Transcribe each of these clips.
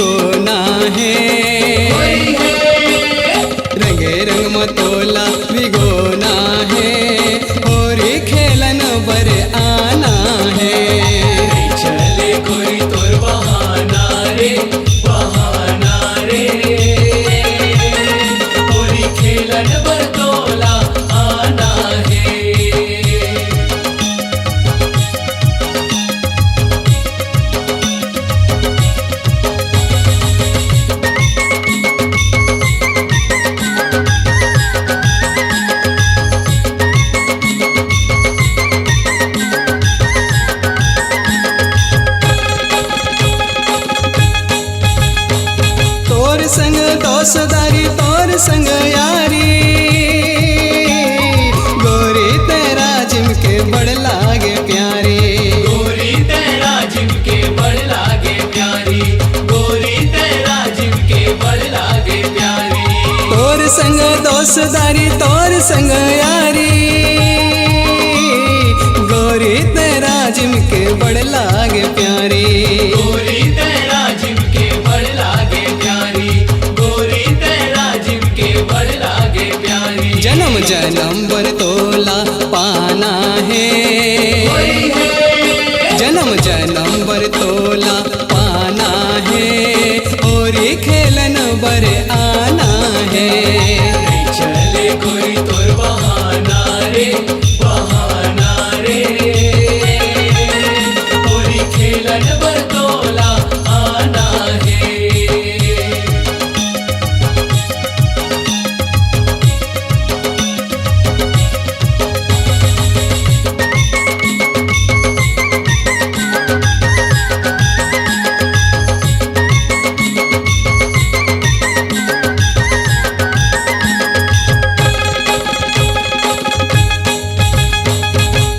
भिगोना है, रंगे रंग मतोला भिगोना है, होरी खेलन बर आना है। चले कोई तोर बहाना रे, बहाना रे, होरी खेलन बर तोला आना है। तोर संग दोस्तदारी तोर संग यारी, गोरी तेरा जिमके बड़ लागे प्यारी। गोरी तेरा जिमके बड़ लागे प्यारी, गोरी तेरा जिमके बड़ लागे प्यारी। तोर संग दोस्तदारी तोर संग यारी, गोरी तेरा जिमके बड़ लागे प्यारी। गोरी तेरा जिमके बड़ लागे प्यारी, गोरी तेरा जिमके बड़ लागे प्यारी। जन्म जन्म बर तोला पाना है, जन्म जन्म बर तोला पाना है, होरी खेलन बर आना है। चले कोई तोर बहाना रे, बहाना रे, होरी खेलन बर तोला आना है।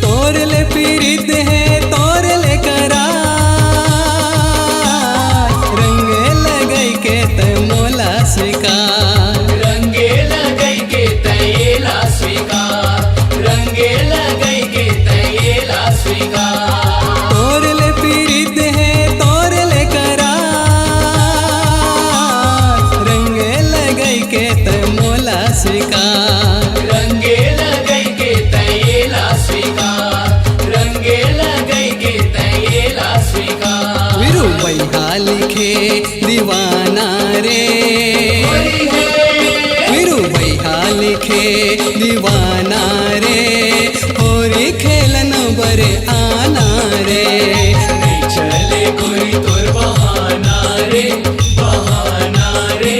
तोर ले पीड़ित है तोर ले करार, रंग लगई के ते मोला स्वीकार। रंगे लगई के तयेला स्वीकार, रंगे लगई के तयेला स्वीकार। तोर ले पीड़ित है तोर ले करार, रंग लगई के ते मोला स्वीकार। रंगे लगई के तयेला स्वीकार, रंगे लगई के तयेला स्वीकार। वीरू बैहा लिखे दीवाना रे, वीरू बैहा लिखे दीवाना रे, होरी खेलन बर आना रे। चले कोई तोर बहाना रे, बहाना रे,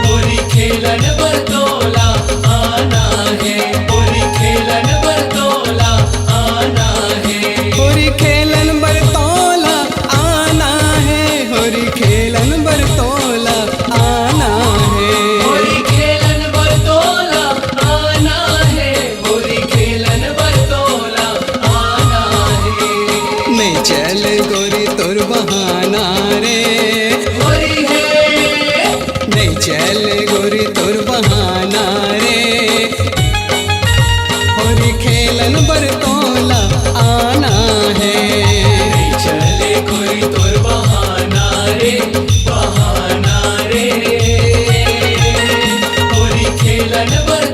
होरी खेलन बर तोला आना है, होरी खेलन बर तोला आना है। होरी खेलन बर तोला आना है, होरी खेलन बर तोला आना है। होरी खेलन बर तोला आना है, होरी खेलन बर तोला आना है। नहीं चल गोरी तोर बहाना रे, होरी है, नहीं चल गोरी तोर बहाना रे, होरी खेलन बर तोला आना है। चले कोई तोर बहाना रे, बहाना रे, होरी खेलन बर